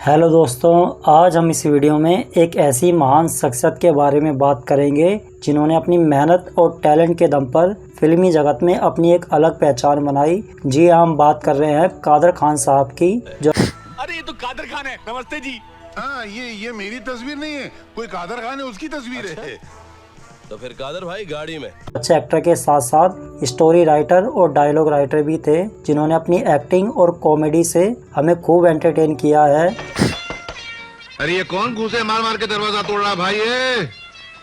Hello दोस्तों, आज हम इस वीडियो में एक ऐसी महान शख्सियत के बारे में बात करेंगे जिन्होंने अपनी मेहनत और टैलेंट के दम पर फिल्मी जगत में अपनी एक अलग पहचान बनाई। जी हाँ, हम बात कर रहे हैं कादर खान साहब की। जो अरे ये तो कादर खान है। नमस्ते जी। हाँ, ये मेरी तस्वीर नहीं है, कोई कादर खान है उसकी तस्वीर है। तो फिर कादर भाई गाड़ी में अच्छे एक्टर के साथ साथ स्टोरी राइटर और डायलॉग राइटर भी थे, जिन्होंने अपनी एक्टिंग और कॉमेडी से हमें खूब एंटरटेन किया है। अरे ये कौन घुसे मार मार के दरवाजा तोड़ रहा भाई है?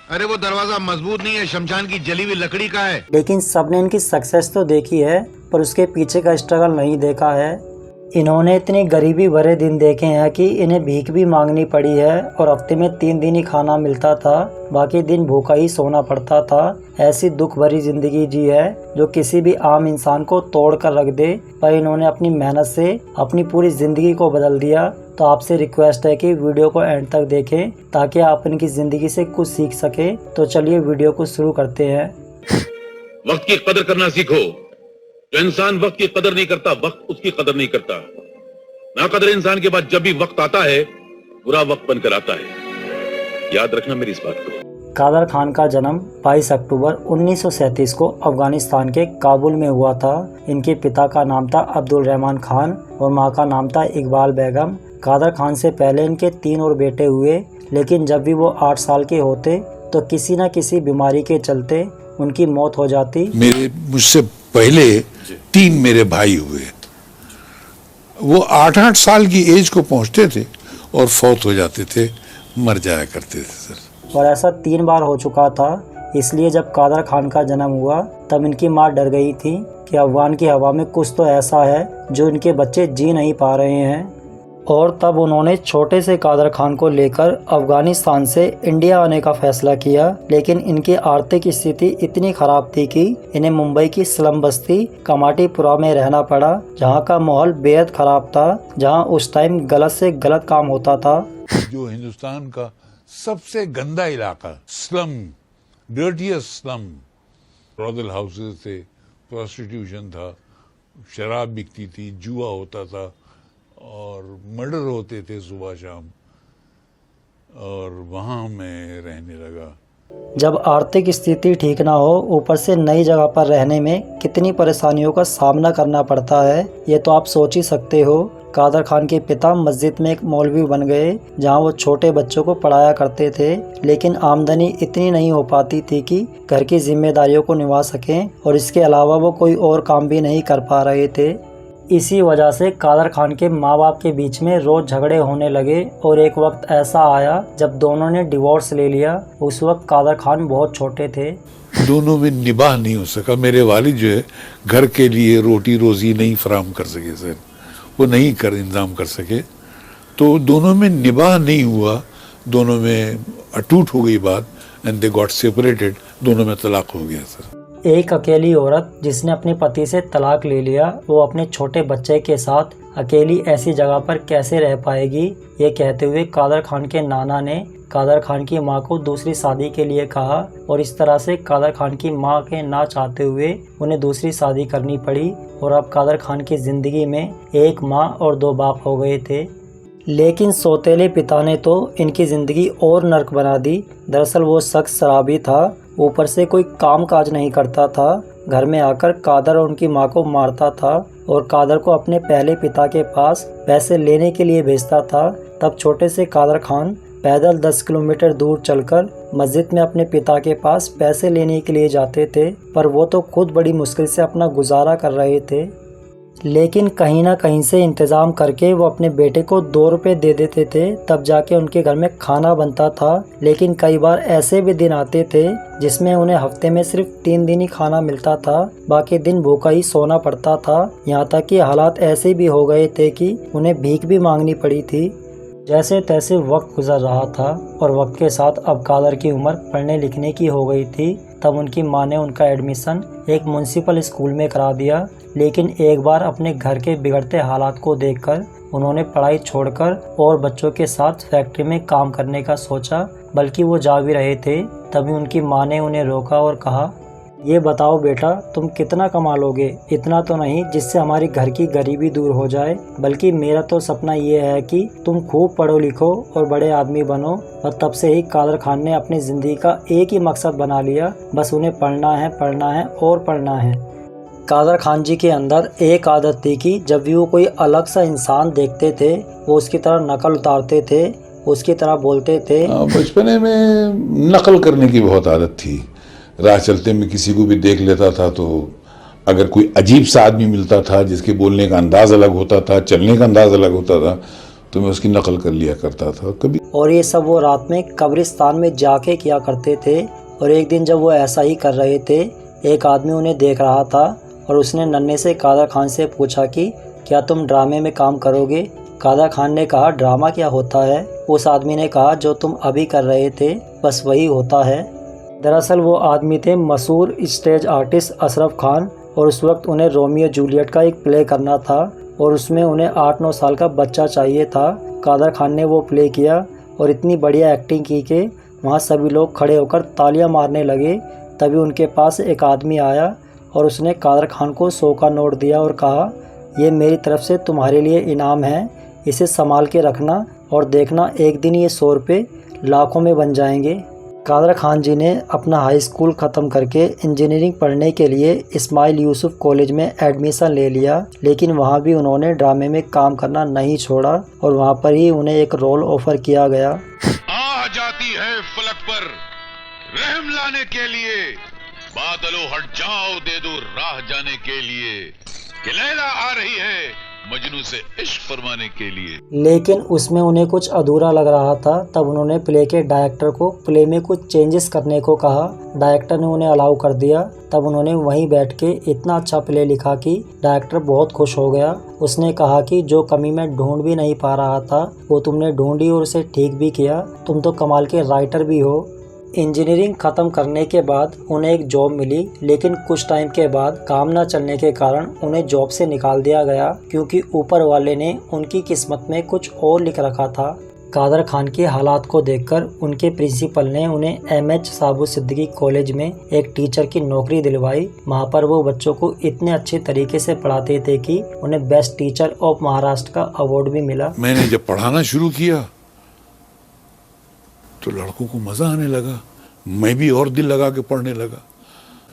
अरे वो दरवाजा मजबूत नहीं है, शमशान की जली हुई लकड़ी का है। लेकिन सबने इनकी सक्सेस तो देखी है, पर उसके पीछे का स्ट्रगल नहीं देखा है। इन्होंने इतनी गरीबी भरे दिन देखे हैं कि इन्हें भीख भी मांगनी पड़ी है और हफ्ते में 3 दिन ही खाना मिलता था, बाकी दिन भूखा ही सोना पड़ता था। ऐसी दुख भरी जिंदगी जी है जो किसी भी आम इंसान को तोड़ कर रख दे, पर इन्होंने अपनी मेहनत से अपनी पूरी जिंदगी को बदल दिया। तो आपसे रिक्वेस्ट है कि वीडियो को एंड तक देखें ताकि आप इनकी जिंदगी से कुछ सीख सके। तो चलिए वीडियो को शुरू करते हैं। वक्त की कदर करना सीखो। जो इंसान वक्त की कदर नहीं करता, वक्त उसकी कदर नहीं करता। नाकदर इंसान के बाद जब भी वक्त आता है, बुरा वक्त बनकर आता है। याद रखना मेरी इस बात को। कादर खान का जन्म 22 अक्टूबर 1937 को अफगानिस्तान के काबुल में हुआ था। इनके पिता का नाम था अब्दुल रहमान खान और मां का नाम था इकबाल बेगम। कादर खान से पहले इनके 3 और बेटे हुए, लेकिन जब भी वो 8 साल के होते तो किसी न किसी बीमारी के चलते उनकी मौत हो जाती। मुझसे पहले 3 मेरे भाई हुए। वो 8-8 साल की एज को पहुंचते थे और फौत हो जाते थे, मर जाया करते थे सर। और ऐसा 3 बार हो चुका था। इसलिए जब कादर खान का जन्म हुआ तब इनकी मां डर गई थी कि अफगान की हवा में कुछ तो ऐसा है जो इनके बच्चे जी नहीं पा रहे हैं। और तब उन्होंने छोटे से कादर खान को लेकर अफगानिस्तान से इंडिया आने का फैसला किया, लेकिन इनकी आर्थिक स्थिति इतनी खराब थी कि इन्हें मुंबई की स्लम बस्ती कमाटीपुरा में रहना पड़ा, जहां का माहौल बेहद खराब था, जहां उस टाइम गलत से गलत काम होता था। जो हिंदुस्तान का सबसे गंदा इलाका, स्लम, डर्टीएस्ट स्लम, ब्रॉदल हाउसेस थे, प्रोस्टिट्यूशन था, शराब बिकती थी, जुआ होता था और मर्डर होते थे सुबह शाम, और वहाँ मैं रहने लगा। जब आर्थिक स्थिति ठीक ना हो, ऊपर से नई जगह पर रहने में कितनी परेशानियों का सामना करना पड़ता है, ये तो आप सोच ही सकते हो। कादर खान के पिता मस्जिद में एक मौलवी बन गए, जहां वो छोटे बच्चों को पढ़ाया करते थे, लेकिन आमदनी इतनी नहीं हो पाती थी कि घर की जिम्मेदारियों को निभा सकें, और इसके अलावा वो कोई और काम भी नहीं कर पा रहे थे। इसी वजह से कादर खान के माँ बाप के बीच में रोज झगड़े होने लगे और एक वक्त ऐसा आया जब दोनों ने डिवोर्स ले लिया। उस वक्त कादर खान बहुत छोटे थे। दोनों में निबाह नहीं हो सका। मेरे वालिद जो है घर के लिए रोटी रोजी नहीं फराम कर सके सर, वो नहीं इंतजाम कर सके, तो दोनों में निबाह नहीं हुआ। दोनों में अटूट हो गई बात एंड दे गॉट सेपरेटेड। दोनों में तलाक हो गया सर। एक अकेली औरत जिसने अपने पति से तलाक ले लिया, वो अपने छोटे बच्चे के साथ अकेली ऐसी जगह पर कैसे रह पाएगी, ये कहते हुए कादर खान के नाना ने कादर खान की मां को दूसरी शादी के लिए कहा, और इस तरह से कादर खान की मां के ना चाहते हुए उन्हें दूसरी शादी करनी पड़ी। और अब कादर खान की जिंदगी में एक मां और 2 बाप हो गए थे। लेकिन सौतेले पिता ने तो इनकी जिंदगी और नर्क बना दी। दरअसल वो शख्स शराबी था, ऊपर से कोई काम काज नहीं करता था। घर में आकर कादर और उनकी मां को मारता था और कादर को अपने पहले पिता के पास पैसे लेने के लिए भेजता था। तब छोटे से कादर खान पैदल 10 किलोमीटर दूर चलकर मस्जिद में अपने पिता के पास पैसे लेने के लिए जाते थे, पर वो तो खुद बड़ी मुश्किल से अपना गुजारा कर रहे थे। लेकिन कहीं ना कहीं से इंतज़ाम करके वो अपने बेटे को 2 रुपए दे देते थे, तब जाके उनके घर में खाना बनता था। लेकिन कई बार ऐसे भी दिन आते थे जिसमें उन्हें हफ्ते में सिर्फ 3 दिन ही खाना मिलता था, बाकी दिन भूखा ही सोना पड़ता था। यहाँ तक कि हालात ऐसे भी हो गए थे कि उन्हें भीख भी मांगनी पड़ी थी। जैसे तैसे वक्त गुजर रहा था और वक्त के साथ अब कादर की उम्र पढ़ने लिखने की हो गई थी। तब उनकी मां ने उनका एडमिशन एक म्युनिसिपल स्कूल में करा दिया। लेकिन एक बार अपने घर के बिगड़ते हालात को देखकर उन्होंने पढ़ाई छोड़कर और बच्चों के साथ फैक्ट्री में काम करने का सोचा। बल्कि वो जा भी रहे थे, तभी उनकी मां ने उन्हें रोका और कहा, ये बताओ बेटा, तुम कितना कमा लोगे? इतना तो नहीं जिससे हमारी घर की गरीबी दूर हो जाए, बल्कि मेरा तो सपना ये है कि तुम खूब पढ़ो लिखो और बड़े आदमी बनो। और तब से ही कादर खान ने अपनी जिंदगी का एक ही मकसद बना लिया, बस उन्हें पढ़ना है और पढ़ना है। कादर खान जी के अंदर एक आदत थी कि जब भी वो कोई अलग सा इंसान देखते थे, वो उसकी तरह नकल उतारते थे, उसकी तरह बोलते थे। बचपने में नकल करने की बहुत आदत थी। राह चलते में किसी को भी देख लेता था तो अगर कोई अजीब सा आदमी मिलता था जिसके बोलने का अंदाज अलग होता था, चलने का अंदाज अलग होता था, तो मैं उसकी नकल कर लिया करता था कभी। और ये सब वो रात में कब्रिस्तान में जाके किया करते थे। और एक दिन जब वो ऐसा ही कर रहे थे, एक आदमी उन्हें देख रहा था और उसने नन्हे से कादर खान से पूछा कि क्या तुम ड्रामे में काम करोगे? कादर खान ने कहा, ड्रामा क्या होता है? उस आदमी ने कहा, जो तुम अभी कर रहे थे बस वही होता है। दरअसल वो आदमी थे मशहूर स्टेज आर्टिस्ट अशरफ खान, और उस वक्त उन्हें रोमियो जूलियट का एक प्ले करना था और उसमें उन्हें 8-9 साल का बच्चा चाहिए था। कादर खान ने वो प्ले किया और इतनी बढ़िया एक्टिंग की कि वहाँ सभी लोग खड़े होकर तालियां मारने लगे। तभी उनके पास एक आदमी आया और उसने कादर खान को 100 का नोट दिया और कहा, ये मेरी तरफ से तुम्हारे लिए इनाम है, इसे संभाल के रखना और देखना एक दिन ये 100 रुपये लाखों में बन जाएंगे। कादर खान जी ने अपना हाई स्कूल ख़त्म करके इंजीनियरिंग पढ़ने के लिए इस्माइल यूसुफ कॉलेज में एडमिशन ले लिया, लेकिन वहाँ भी उन्होंने ड्रामे में काम करना नहीं छोड़ा और वहाँ पर ही उन्हें एक रोल ऑफर किया गया। आ जाती है फलक पर रहम लाने के लिए, बादलों हट जाओ दे दो राह जाने के लिए, कि लैला आ रही है मजनू से इश्क फरमाने के लिए। लेकिन उसमें उन्हें कुछ अधूरा लग रहा था। तब उन्होंने प्ले के डायरेक्टर को प्ले में कुछ चेंजेस करने को कहा। डायरेक्टर ने उन्हें अलाउ कर दिया। तब उन्होंने वहीं बैठ के इतना अच्छा प्ले लिखा कि डायरेक्टर बहुत खुश हो गया। उसने कहा कि जो कमी मैं ढूंढ भी नहीं पा रहा था वो तुमने ढूंढी और उसे ठीक भी किया, तुम तो कमाल के राइटर भी हो। इंजीनियरिंग ख़त्म करने के बाद उन्हें एक जॉब मिली, लेकिन कुछ टाइम के बाद काम न चलने के कारण उन्हें जॉब से निकाल दिया गया, क्योंकि ऊपर वाले ने उनकी किस्मत में कुछ और लिख रखा था। कादर खान के हालात को देखकर उनके प्रिंसिपल ने उन्हें MH साबू सिद्दीकी कॉलेज में एक टीचर की नौकरी दिलवाई। वहाँ पर वो बच्चों को इतने अच्छे तरीके से पढ़ाते थे कि उन्हें बेस्ट टीचर ऑफ महाराष्ट्र का अवार्ड भी मिला। मैंने जब पढ़ाना शुरू किया तो लड़कों को मजा आने लगा, मैं भी और दिल लगा के पढ़ने लगा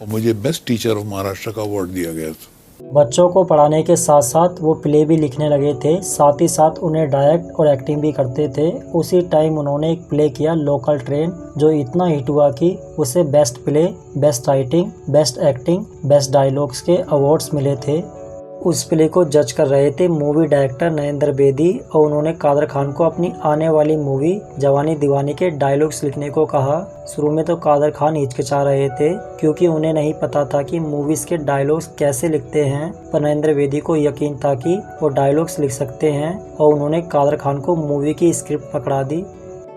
और मुझे बेस्ट टीचर ऑफ महाराष्ट्र का अवार्ड दिया गया था। बच्चों को पढ़ाने के साथ साथ वो प्ले भी लिखने लगे थे, साथ ही साथ उन्हें डायरेक्ट और एक्टिंग भी करते थे। उसी टाइम उन्होंने एक प्ले किया लोकल ट्रेन, जो इतना हिट हुआ कि उसे best play, best writing, best acting, best dialogues के अवार्ड्स मिले थे। उस प्ले को जज कर रहे थे मूवी डायरेक्टर नरेंद्र बेदी, और उन्होंने कादर खान को अपनी आने वाली मूवी जवानी दीवानी के डायलॉग्स लिखने को कहा। शुरू में तो कादर खान हिचकिचा रहे थे, क्योंकि उन्हें नहीं पता था कि मूवीज के डायलॉग्स कैसे लिखते हैं, पर नरेंद्र बेदी को यकीन था कि वो डायलॉग्स लिख सकते हैं, और उन्होंने कादर खान को मूवी की स्क्रिप्ट पकड़ा दी।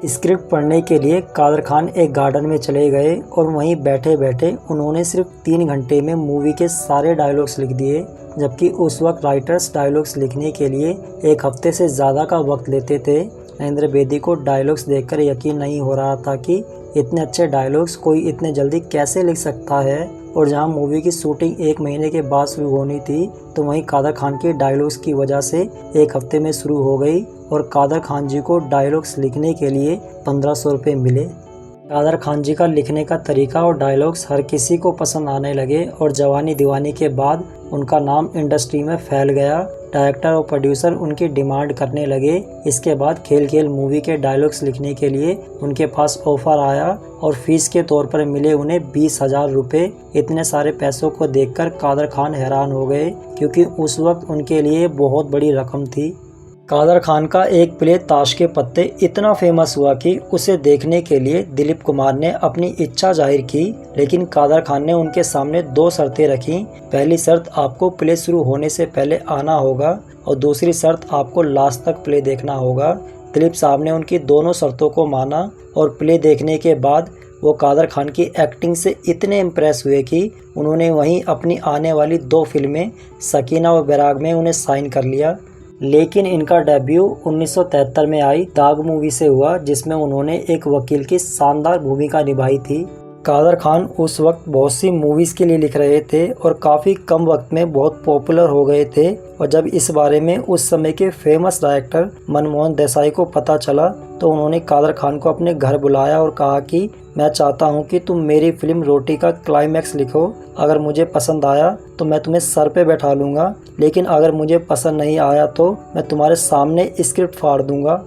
स्क्रिप्ट पढ़ने के लिए कादर खान एक गार्डन में चले गए और वहीं बैठे बैठे उन्होंने सिर्फ 3 घंटे में मूवी के सारे डायलॉग्स लिख दिए, जबकि उस वक्त राइटर्स डायलॉग्स लिखने के लिए 1 हफ्ते से ज़्यादा का वक्त लेते थे। नरेंद्र बेदी को डायलॉग्स देखकर यकीन नहीं हो रहा था कि इतने अच्छे डायलॉग्स कोई इतने जल्दी कैसे लिख सकता है। और जहां मूवी की शूटिंग 1 महीने के बाद शुरू होनी थी, तो वहीं कादर खान के डायलॉग्स की वजह से 1 हफ्ते में शुरू हो गई और कादर खान जी को डायलॉग्स लिखने के लिए 1500 रुपये मिले। कादर खान जी का लिखने का तरीका और डायलॉग्स हर किसी को पसंद आने लगे और जवानी दीवानी के बाद उनका नाम इंडस्ट्री में फैल गया। डायरेक्टर और प्रोड्यूसर उनकी डिमांड करने लगे। इसके बाद खेल खेल मूवी के डायलॉग्स लिखने के लिए उनके पास ऑफर आया और फीस के तौर पर मिले उन्हें 20,000 रुपये। इतने सारे पैसों को देखकर कादर खान हैरान हो गए, क्योंकि उस वक्त उनके लिए बहुत बड़ी रकम थी। कादर खान का एक प्ले ताश के पत्ते इतना फेमस हुआ कि उसे देखने के लिए दिलीप कुमार ने अपनी इच्छा जाहिर की, लेकिन कादर खान ने उनके सामने 2 शर्तें रखी। पहली शर्त, आपको प्ले शुरू होने से पहले आना होगा, और दूसरी शर्त, आपको लास्ट तक प्ले देखना होगा। दिलीप साहब ने उनकी दोनों शर्तों को माना और प्ले देखने के बाद वो कादर खान की एक्टिंग से इतने इम्प्रेस हुए कि उन्होंने वहीं अपनी आने वाली 2 फिल्में सकीना और बैराग में उन्हें साइन कर लिया। लेकिन इनका डेब्यू 1973 में आई दाग मूवी से हुआ, जिसमें उन्होंने एक वकील की शानदार भूमिका निभाई थी। कादर खान उस वक्त बहुत सी मूवीज़ के लिए लिख रहे थे और काफ़ी कम वक्त में बहुत पॉपुलर हो गए थे। और जब इस बारे में उस समय के फेमस डायरेक्टर मनमोहन देसाई को पता चला तो उन्होंने कादर खान को अपने घर बुलाया और कहा कि मैं चाहता हूं कि तुम मेरी फिल्म रोटी का क्लाइमैक्स लिखो। अगर मुझे पसंद आया तो मैं तुम्हें सर पे बैठा लूँगा, लेकिन अगर मुझे पसंद नहीं आया तो मैं तुम्हारे सामने स्क्रिप्ट फाड़ दूँगा।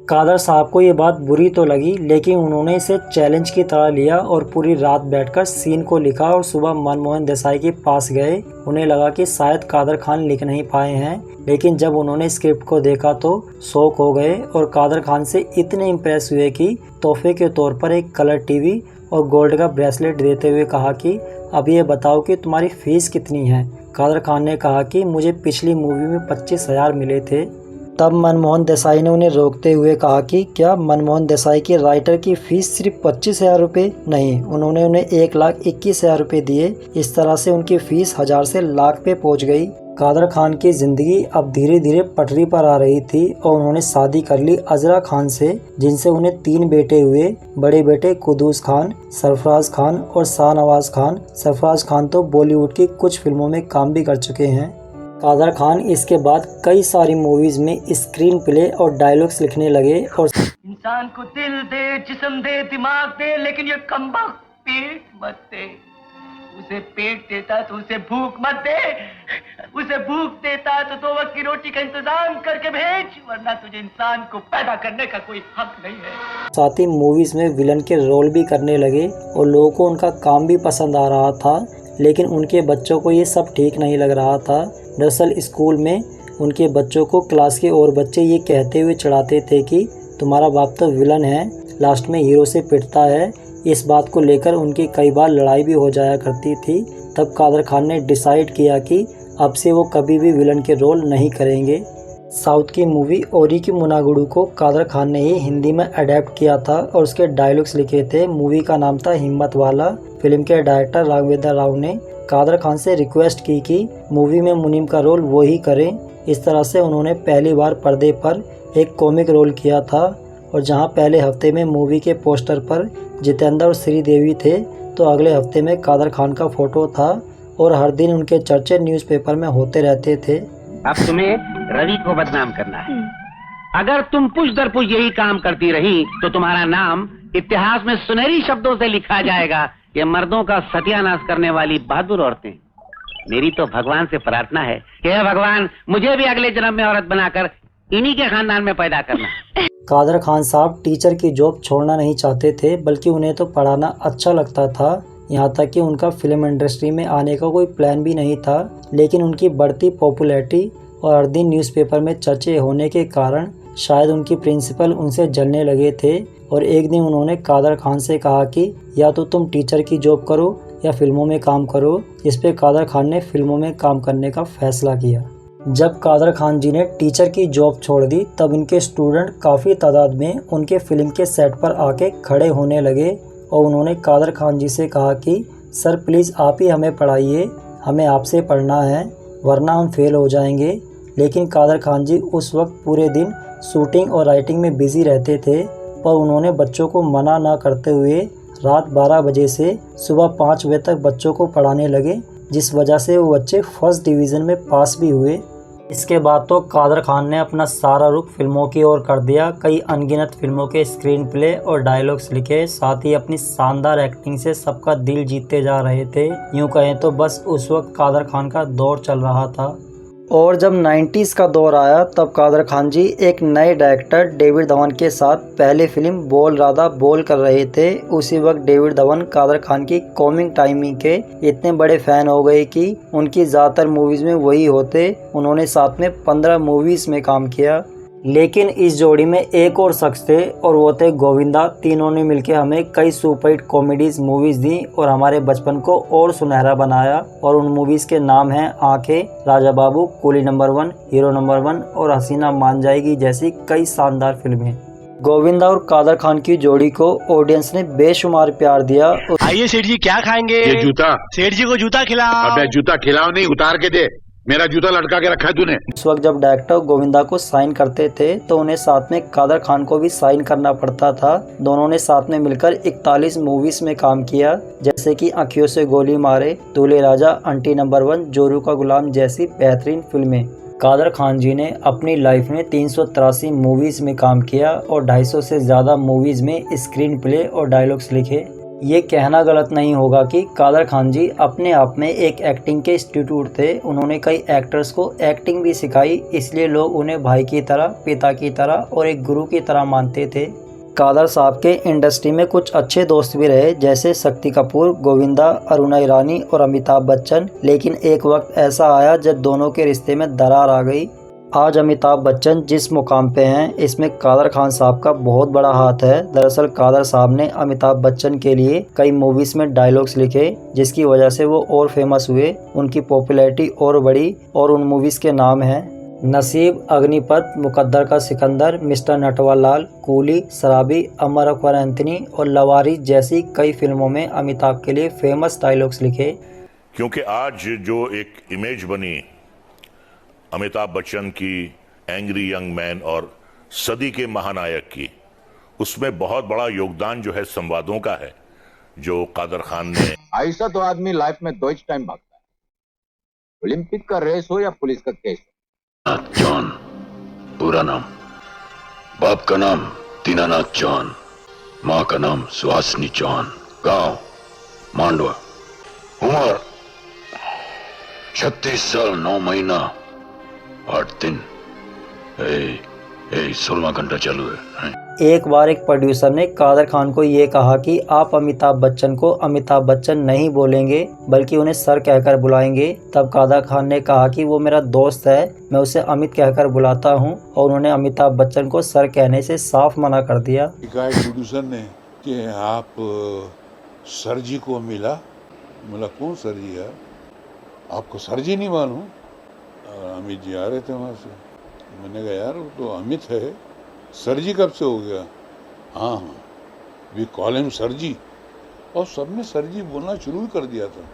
कादर साहब को ये बात बुरी तो लगी, लेकिन उन्होंने इसे चैलेंज की तरह लिया और पूरी रात बैठकर सीन को लिखा और सुबह मनमोहन देसाई के पास गए। उन्हें लगा कि शायद कादर खान लिख नहीं पाए हैं, लेकिन जब उन्होंने स्क्रिप्ट को देखा तो शॉक हो गए और कादर खान से इतने इम्प्रेस हुए कि तोहफे के तौर पर एक कलर टीवी और गोल्ड का ब्रेसलेट देते हुए कहा कि अब ये बताओ कि तुम्हारी फीस कितनी है। कादर खान ने कहा कि मुझे पिछली मूवी में 25,000 मिले थे। तब मनमोहन देसाई ने उन्हें रोकते हुए कहा कि क्या मनमोहन देसाई के राइटर की फीस सिर्फ 25,000 रुपये? नहीं, उन्होंने उन्हें 1,21,000 रुपये दिए। इस तरह से उनकी फीस 1000 से लाख पे पहुंच गई। कादर खान की जिंदगी अब धीरे धीरे पटरी पर आ रही थी और उन्होंने शादी कर ली अजरा खान से, जिनसे उन्हें 3 बेटे हुए। बड़े बेटे कुदूस खान, सरफराज खान और शाहनवाज खान। सरफराज खान तो बॉलीवुड की कुछ फिल्मों में काम भी कर चुके हैं। कादर खान इसके बाद कई सारी मूवीज में स्क्रीन प्ले और डायलॉग्स लिखने लगे और इंसान को दिल दे, जिस्म दे, दिमाग दे, लेकिन ये कमबख्त पेट मत दे। उसे पेट देता तो उसे भूख मत दे। उसे भूख देता तो 2 वक्त की रोटी का इंतजाम करके भेज, वरना तुझे इंसान को पैदा करने का कोई हक नहीं है। साथ ही मूवीज में विलन के रोल भी करने लगे और लोगों को उनका काम भी पसंद आ रहा था, लेकिन उनके बच्चों को ये सब ठीक नहीं लग रहा था। दरअसल स्कूल में उनके बच्चों को क्लास के और बच्चे ये कहते हुए चिढ़ाते थे कि तुम्हारा बाप तो विलन है, लास्ट में हीरो से पिटता है। इस बात को लेकर उनकी कई बार लड़ाई भी हो जाया करती थी। तब कादर खान ने डिसाइड किया कि अब से वो कभी भी विलन के रोल नहीं करेंगे। साउथ की मूवी ओरी की मुनागुडू को कादर खान ने ही हिंदी में अडेप्ट किया था और उसके डायलॉग्स लिखे थे। मूवी का नाम था हिम्मत वाला। फिल्म के डायरेक्टर राघवेंद्र राव ने कादर खान से रिक्वेस्ट की कि मूवी में मुनीम का रोल वो ही करें। इस तरह से उन्होंने पहली बार पर्दे पर एक कॉमिक रोल किया था और जहां पहले हफ्ते में मूवी के पोस्टर पर जितेंद्र और श्रीदेवी थे, तो अगले हफ्ते में कादर खान का फोटो था और हर दिन उनके चर्चे न्यूज़पेपर में होते रहते थे। अब तुम्हें रवि को बदनाम करना है। अगर तुम पुश दर पुश यही काम करती रही तो तुम्हारा नाम इतिहास में सुनहरी शब्दों से लिखा जाएगा। ये मर्दों का सत्यानाश करने वाली बहादुर औरतें। मेरी तो भगवान से प्रार्थना है कि हे भगवान, मुझे भी अगले जन्म में औरत बनाकर इन्हीं के खानदान में पैदा करना। कादर खान साहब टीचर की जॉब छोड़ना नहीं चाहते थे, बल्कि उन्हें तो पढ़ाना अच्छा लगता था। यहाँ तक कि उनका फिल्म इंडस्ट्री में आने का कोई प्लान भी नहीं था, लेकिन उनकी बढ़ती पॉपुलैरिटी और हर दिन न्यूज़पेपर में चर्चे होने के कारण शायद उनकी प्रिंसिपल उनसे जलने लगे थे और एक दिन उन्होंने कादर खान से कहा कि या तो तुम टीचर की जॉब करो या फिल्मों में काम करो। इस पे कादर खान ने फिल्मों में काम करने का फैसला किया। जब कादर खान जी ने टीचर की जॉब छोड़ दी, तब इनके स्टूडेंट काफ़ी तादाद में उनके फिल्म के सेट पर आके खड़े होने लगे और उन्होंने कादर खान जी से कहा कि सर प्लीज़ आप ही हमें पढ़ाइए, हमें आपसे पढ़ना है, वरना हम फेल हो जाएंगे। लेकिन कादर खान जी उस वक्त पूरे दिन शूटिंग और राइटिंग में बिजी रहते थे, पर उन्होंने बच्चों को मना ना करते हुए रात 12 बजे से सुबह 5 बजे तक बच्चों को पढ़ाने लगे, जिस वजह से वो बच्चे फर्स्ट डिवीज़न में पास भी हुए। इसके बाद तो कादर खान ने अपना सारा रुख फिल्मों की ओर कर दिया। कई अनगिनत फिल्मों के स्क्रीन प्ले और डायलॉग्स लिखे, साथ ही अपनी शानदार एक्टिंग से सबका दिल जीतते जा रहे थे। यूँ कहें तो बस उस वक्त कादर खान का दौर चल रहा था। और जब 90s का दौर आया, तब कादर खान जी एक नए डायरेक्टर डेविड धवन के साथ पहले फिल्म बोल राधा बोल कर रहे थे। उसी वक्त डेविड धवन कादर खान की कॉमिक टाइमिंग के इतने बड़े फैन हो गए कि उनकी ज़्यादातर मूवीज़ में वही होते। उन्होंने साथ में 15 मूवीज़ में काम किया। लेकिन इस जोड़ी में एक और शख्स थे और वो थे गोविंदा। तीनों ने मिलकर हमें कई सुपरहिट कॉमेडीज मूवीज दी और हमारे बचपन को और सुनहरा बनाया। और उन मूवीज के नाम हैं आंखें, Raja Babu, coolie number 1, hero number 1 और हसीना मान जाएगी जैसी कई शानदार फिल्में। गोविंदा और कादर खान की जोड़ी को ऑडियंस ने बेशुमार प्यार दिया। आइए सेठ जी, क्या खाएंगे? ये जूता। सेठ जी को जूता खिलाओ। अबे जूता खिलाओ नहीं, उतार के दे। मेरा जूता लटका के रखा है तूने। उस वक्त जब डायरेक्टर गोविंदा को साइन करते थे तो उन्हें साथ में कादर खान को भी साइन करना पड़ता था। दोनों ने साथ में मिलकर 41 मूवीज में काम किया, जैसे कि आँखियों से गोली मारे, दूल्हे राजा, आंटी नंबर 1, जोरू का गुलाम जैसी बेहतरीन फिल्में। कादर खान जी ने अपनी लाइफ में 383 मूवीज में काम किया और 250 से ज़्यादा मूवीज में स्क्रीन प्ले और डायलॉग्स लिखे। ये कहना गलत नहीं होगा कि कादर खान जी अपने आप में एक एक्टिंग के इंस्टीट्यूट थे। उन्होंने कई एक्टर्स को एक्टिंग भी सिखाई, इसलिए लोग उन्हें भाई की तरह, पिता की तरह और एक गुरु की तरह मानते थे। कादर साहब के इंडस्ट्री में कुछ अच्छे दोस्त भी रहे, जैसे शक्ति कपूर, गोविंदा, अरुणा ईरानी और अमिताभ बच्चन। लेकिन एक वक्त ऐसा आया जब दोनों के रिश्ते में दरार आ गई। आज अमिताभ बच्चन जिस मुकाम पे हैं, इसमें कादर खान साहब का बहुत बड़ा हाथ है। दरअसल कादर साहब ने अमिताभ बच्चन के लिए कई मूवीज में डायलॉग्स लिखे, जिसकी वजह से वो और फेमस हुए, उनकी पॉपुलैरिटी और बढ़ी। और उन मूवीज के नाम हैं नसीब, अग्निपथ, मुकद्दर का सिकंदर, मिस्टर नटवरलाल, कूली, शराबी, अमर अकबर एंथनी और लवारिस जैसी कई फिल्मों में अमिताभ के लिए फेमस डायलॉग्स लिखे। क्योंकि आज जो एक इमेज बनी अमिताभ बच्चन की एंग्री यंग मैन और सदी के महानायक की, उसमें बहुत बड़ा योगदान जो है संवादों का है, जो कादर खान ने। ऐसा तो आदमी लाइफ में 2 टाइम भागता है, ओलंपिक का रेस हो या पुलिस का केस हो। जॉन, पूरा नाम, बाप का नाम दीनानाथ जॉन, माँ का नाम सुहासिनी जॉन, गांव मांडवा, उम्र 36 साल 9 महीना 8 दिन, 16 घंटा चालू है। एक बार एक प्रोड्यूसर ने कादर खान को ये कहा कि आप अमिताभ बच्चन को अमिताभ बच्चन नहीं बोलेंगे, बल्कि उन्हें सर कहकर बुलाएंगे। तब कादर खान ने कहा कि वो मेरा दोस्त है, मैं उसे अमित कहकर बुलाता हूँ, और उन्होंने अमिताभ बच्चन को सर कहने से साफ मना कर दिया। प्रोड्यूसर ने कि आप सर जी को मिला, बोला कौन सर जी है, आपको सर जी नहीं मालूम? अमित जी आ रहे थे वहाँ से। मैंने कहा यार वो तो अमित है, सर जी कब से हो गया? हाँ, वी कॉल हिम सर जी। और सबने सर जी बोलना शुरू कर दिया था,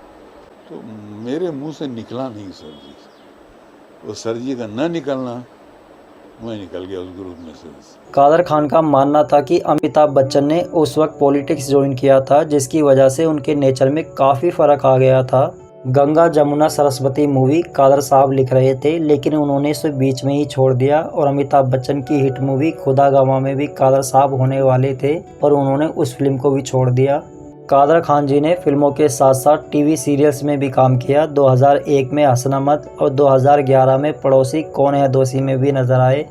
तो मेरे मुंह से निकला नहीं सर जी। वो सर जी का न निकलना, मैं निकल गया उस ग्रुप में से। कादर खान का मानना था कि अमिताभ बच्चन ने उस वक्त पॉलिटिक्स ज्वाइन किया था, जिसकी वजह से उनके नेचर में काफ़ी फ़र्क आ गया था। गंगा जमुना सरस्वती मूवी कादर साहब लिख रहे थे, लेकिन उन्होंने इसे बीच में ही छोड़ दिया। और अमिताभ बच्चन की हिट मूवी खुदा गवाह में भी कादर साहब होने वाले थे, पर उन्होंने उस फिल्म को भी छोड़ दिया। कादर खान जी ने फिल्मों के साथ साथ टीवी सीरियल्स में भी काम किया। 2001 में हसनामत और 2011 में पड़ोसी कौन है दोषी में भी नजर आए।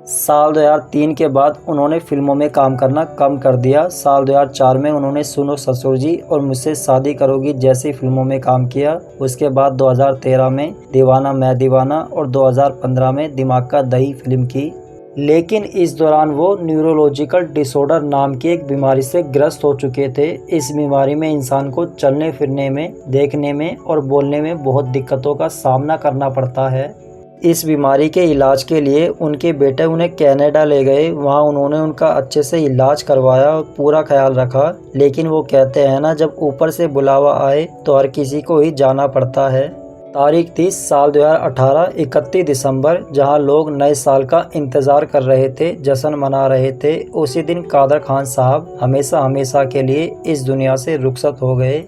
साल 2003 के बाद उन्होंने फिल्मों में काम करना कम कर दिया। साल 2004 में उन्होंने सुनो ससुर जी और मुझसे शादी करोगी जैसी फिल्मों में काम किया। उसके बाद 2013 में दीवाना मैं दीवाना और 2015 में दिमाग का दही फिल्म की। लेकिन इस दौरान वो न्यूरोलॉजिकल डिसऑर्डर नाम की एक बीमारी से ग्रस्त हो चुके थे। इस बीमारी में इंसान को चलने फिरने में, देखने में और बोलने में बहुत दिक्कतों का सामना करना पड़ता है। इस बीमारी के इलाज के लिए उनके बेटे उन्हें कनाडा ले गए। वहाँ उन्होंने उनका अच्छे से इलाज करवाया और पूरा ख्याल रखा। लेकिन वो कहते हैं ना, जब ऊपर से बुलावा आए तो हर किसी को ही जाना पड़ता है। तारीख 30 साल 2018 31 दिसंबर, जहां लोग नए साल का इंतज़ार कर रहे थे, जश्न मना रहे थे, उसी दिन कादर खान साहब हमेशा हमेशा के लिए इस दुनिया से रुखसत हो गए।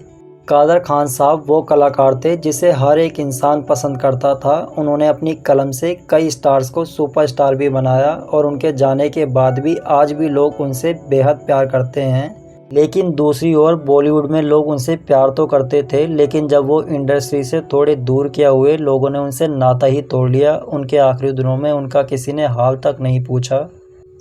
कादर खान साहब वो कलाकार थे जिसे हर एक इंसान पसंद करता था। उन्होंने अपनी कलम से कई स्टार्स को सुपरस्टार भी बनाया और उनके जाने के बाद भी आज भी लोग उनसे बेहद प्यार करते हैं। लेकिन दूसरी ओर बॉलीवुड में लोग उनसे प्यार तो करते थे, लेकिन जब वो इंडस्ट्री से थोड़े दूर किया हुए, लोगों ने उनसे नाता ही तोड़ लिया। उनके आखिरी दिनों में उनका किसी ने हाल तक नहीं पूछा।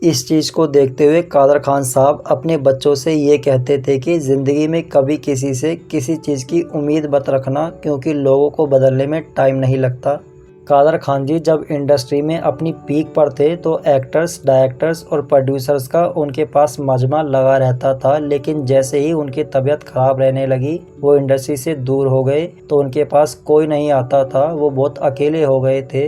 इस चीज़ को देखते हुए कादर खान साहब अपने बच्चों से ये कहते थे कि ज़िंदगी में कभी किसी से किसी चीज़ की उम्मीद मत रखना, क्योंकि लोगों को बदलने में टाइम नहीं लगता। कादर खान जी जब इंडस्ट्री में अपनी पीक पर थे तो एक्टर्स, डायरेक्टर्स और प्रोड्यूसर्स का उनके पास मजमा लगा रहता था। लेकिन जैसे ही उनकी तबीयत ख़राब रहने लगी, वो इंडस्ट्री से दूर हो गए, तो उनके पास कोई नहीं आता था। वो बहुत अकेले हो गए थे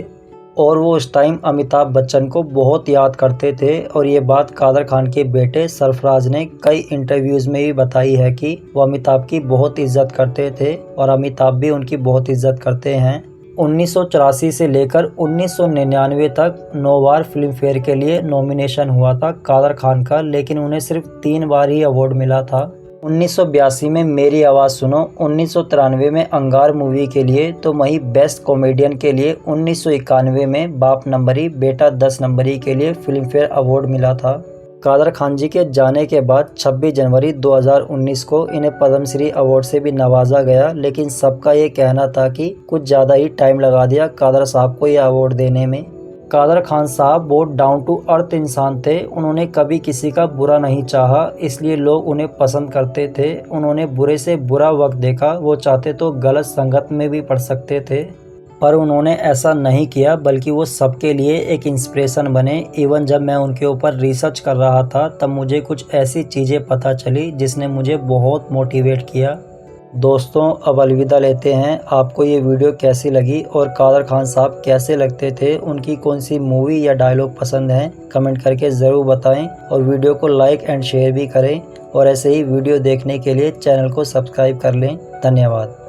और वो उस टाइम अमिताभ बच्चन को बहुत याद करते थे। और ये बात कादर खान के बेटे सरफराज ने कई इंटरव्यूज़ में भी बताई है कि वो अमिताभ की बहुत इज्जत करते थे और अमिताभ भी उनकी बहुत इज्जत करते हैं। 1984 से लेकर 1999 तक 9 बार फिल्म फेयर के लिए नॉमिनेशन हुआ था कादर खान का, लेकिन उन्हें सिर्फ 3 बार ही अवार्ड मिला था। 1982 में मेरी आवाज़ सुनो, 1993 में अंगार मूवी के लिए, तो वहीं बेस्ट कॉमेडियन के लिए 1991 में बाप नंबरी बेटा 10 नंबरी के लिए फिल्म फेयर अवार्ड मिला था। कादर खान जी के जाने के बाद 26 जनवरी 2019 को इन्हें पद्मश्री अवार्ड से भी नवाजा गया, लेकिन सबका ये कहना था कि कुछ ज़्यादा ही टाइम लगा दिया कादर साहब को ये अवार्ड देने में। कादर खान साहब बहुत डाउन टू अर्थ इंसान थे, उन्होंने कभी किसी का बुरा नहीं चाहा, इसलिए लोग उन्हें पसंद करते थे। उन्होंने बुरे से बुरा वक्त देखा, वो चाहते तो गलत संगत में भी पड़ सकते थे, पर उन्होंने ऐसा नहीं किया, बल्कि वो सबके लिए एक इंस्पिरेशन बने। इवन जब मैं उनके ऊपर रिसर्च कर रहा था तब मुझे कुछ ऐसी चीज़ें पता चली जिसने मुझे बहुत मोटिवेट किया। दोस्तों अब अलविदा लेते हैं। आपको ये वीडियो कैसी लगी और कादर खान साहब कैसे लगते थे, उनकी कौन सी मूवी या डायलॉग पसंद हैं, कमेंट करके ज़रूर बताएं और वीडियो को लाइक एंड शेयर भी करें। और ऐसे ही वीडियो देखने के लिए चैनल को सब्सक्राइब कर लें। धन्यवाद।